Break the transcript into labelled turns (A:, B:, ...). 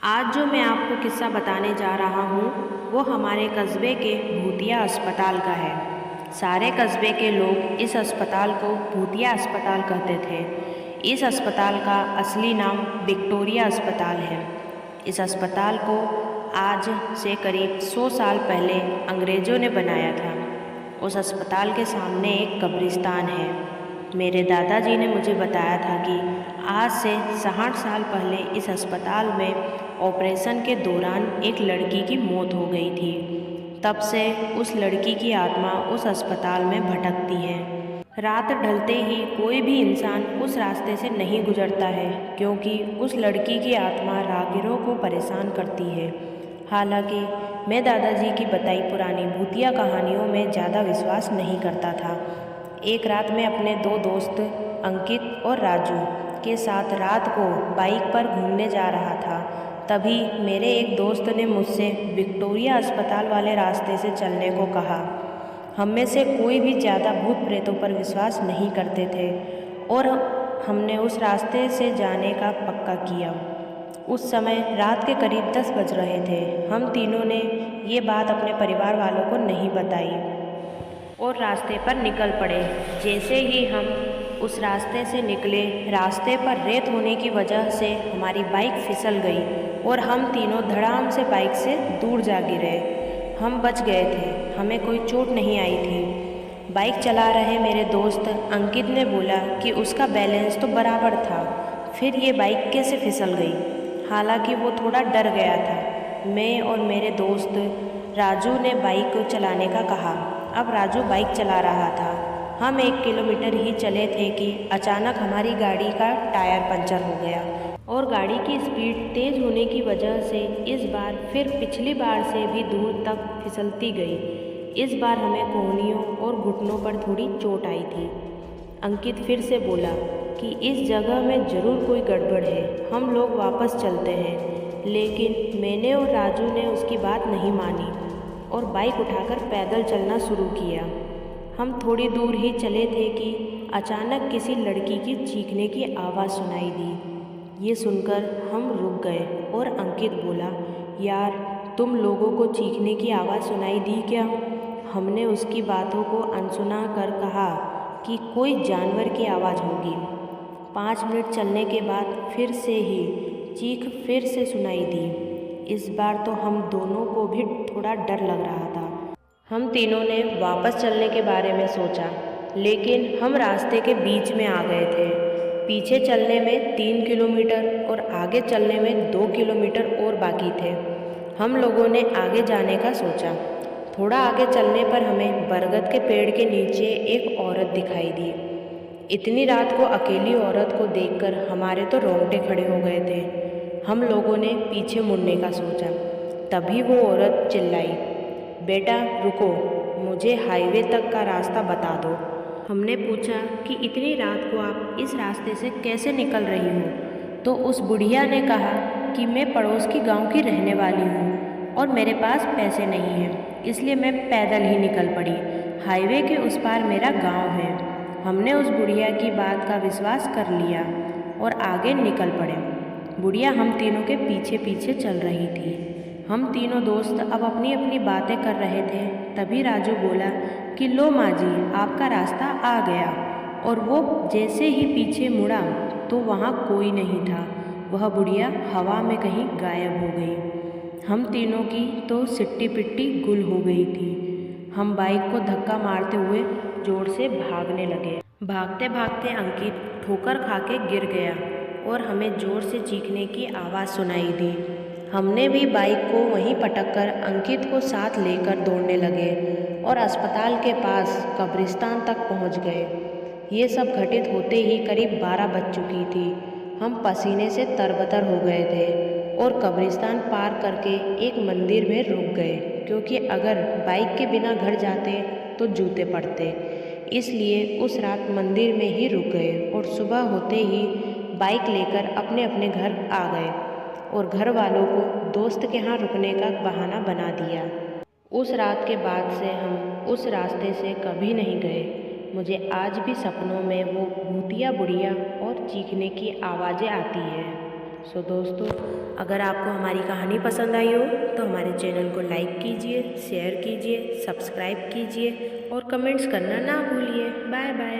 A: आज जो मैं आपको किस्सा बताने जा रहा हूँ वो हमारे कस्बे के भूतिया अस्पताल का है। सारे कस्बे के लोग इस अस्पताल को भूतिया अस्पताल कहते थे। इस अस्पताल का असली नाम विक्टोरिया अस्पताल है। इस अस्पताल को आज से करीब 100 साल पहले अंग्रेज़ों ने बनाया था। उस अस्पताल के सामने एक कब्रिस्तान है। मेरे दादाजी ने मुझे बताया था कि आज से 60 साल पहले इस अस्पताल में ऑपरेशन के दौरान एक लड़की की मौत हो गई थी। तब से उस लड़की की आत्मा उस अस्पताल में भटकती है। रात ढलते ही कोई भी इंसान उस रास्ते से नहीं गुजरता है, क्योंकि उस लड़की की आत्मा राहगीरों को परेशान करती है। हालांकि मैं दादाजी की बताई पुरानी भूतिया कहानियों में ज़्यादा विश्वास नहीं करता था। एक रात मैं अपने 2 दोस्त अंकित और राजू के साथ रात को बाइक पर घूमने जा रहा था। तभी मेरे एक दोस्त ने मुझसे विक्टोरिया अस्पताल वाले रास्ते से चलने को कहा। हम में से कोई भी ज़्यादा भूत प्रेतों पर विश्वास नहीं करते थे और हमने उस रास्ते से जाने का पक्का किया। उस समय रात के करीब 10 बज रहे थे। हम तीनों ने ये बात अपने परिवार वालों को नहीं बताई और रास्ते पर निकल पड़े। जैसे ही हम उस रास्ते से निकले, रास्ते पर रेत होने की वजह से हमारी बाइक फिसल गई और हम तीनों धड़ाम से बाइक से दूर जा गिरे। हम बच गए थे, हमें कोई चोट नहीं आई थी। बाइक चला रहे मेरे दोस्त अंकित ने बोला कि उसका बैलेंस तो बराबर था, फिर ये बाइक कैसे फिसल गई। हालांकि वो थोड़ा डर गया था। मैं और मेरे दोस्त राजू ने बाइक को चलाने का कहा। अब राजू बाइक चला रहा था। हम 1 किलोमीटर ही चले थे कि अचानक हमारी गाड़ी का टायर पंचर हो गया और गाड़ी की स्पीड तेज़ होने की वजह से इस बार फिर पिछली बार से भी दूर तक फिसलती गई। इस बार हमें कोहनियों और घुटनों पर थोड़ी चोट आई थी। अंकित फिर से बोला कि इस जगह में ज़रूर कोई गड़बड़ है, हम लोग वापस चलते हैं। लेकिन मैंने और राजू ने उसकी बात नहीं मानी और बाइक उठाकर पैदल चलना शुरू किया। हम थोड़ी दूर ही चले थे कि अचानक किसी लड़की की चीखने की आवाज़ सुनाई दी। ये सुनकर हम रुक गए और अंकित बोला, यार तुम लोगों को चीखने की आवाज़ सुनाई दी क्या? हमने उसकी बातों को अनसुना कर कहा कि कोई जानवर की आवाज़ होगी। 5 मिनट चलने के बाद फिर से ही चीख फिर से सुनाई दी। इस बार तो हम दोनों को भी थोड़ा डर लग रहा था। हम तीनों ने वापस चलने के बारे में सोचा, लेकिन हम रास्ते के बीच में आ गए थे। पीछे चलने में 3 किलोमीटर और आगे चलने में 2 किलोमीटर और बाकी थे। हम लोगों ने आगे जाने का सोचा। थोड़ा आगे चलने पर हमें बरगद के पेड़ के नीचे एक औरत दिखाई दी। इतनी रात को अकेली औरत को देखकर हमारे तो रोंगटे खड़े हो गए थे। हम लोगों ने पीछे मुड़ने का सोचा। तभी वो औरत चिल्लाई, बेटा रुको, मुझे हाईवे तक का रास्ता बता दो। हमने पूछा कि इतनी रात को आप इस रास्ते से कैसे निकल रही हो? तो उस बुढ़िया ने कहा कि मैं पड़ोस की गांव की रहने वाली हूँ और मेरे पास पैसे नहीं हैं, इसलिए मैं पैदल ही निकल पड़ी। हाईवे के उस पार मेरा गांव है। हमने उस बुढ़िया की बात का विश्वास कर लिया और आगे निकल पड़े। बुढ़िया हम तीनों के पीछे पीछे चल रही थी। हम तीनों दोस्त अब अपनी अपनी बातें कर रहे थे। तभी राजू बोला कि लो माँ जी, आपका रास्ता आ गया। और वो जैसे ही पीछे मुड़ा तो वहाँ कोई नहीं था। वह बुढ़िया हवा में कहीं गायब हो गई। हम तीनों की तो सिट्टी पिट्टी गुल हो गई थी। हम बाइक को धक्का मारते हुए जोर से भागने लगे। भागते भागते अंकित ठोकर खा के गिर गया और हमें जोर से चीखने की आवाज़ सुनाई दी। हमने भी बाइक को वहीं पटककर अंकित को साथ लेकर दौड़ने लगे और अस्पताल के पास कब्रिस्तान तक पहुंच गए। ये सब घटित होते ही करीब 12 बज चुकी थी। हम पसीने से तरबतर हो गए थे और कब्रिस्तान पार करके एक मंदिर में रुक गए, क्योंकि अगर बाइक के बिना घर जाते तो जूते पड़ते। इसलिए उस रात मंदिर में ही रुक गए और सुबह होते ही बाइक लेकर अपने अपने घर आ गए और घर वालों को दोस्त के यहाँ रुकने का बहाना बना दिया। उस रात के बाद से हम उस रास्ते से कभी नहीं गए। मुझे आज भी सपनों में वो भूतिया बुढ़िया और चीखने की आवाज़ें आती हैं। सो दोस्तों, अगर आपको हमारी कहानी पसंद आई हो तो हमारे चैनल को लाइक कीजिए, शेयर कीजिए, सब्सक्राइब कीजिए और कमेंट्स करना ना भूलिए। Bye bye.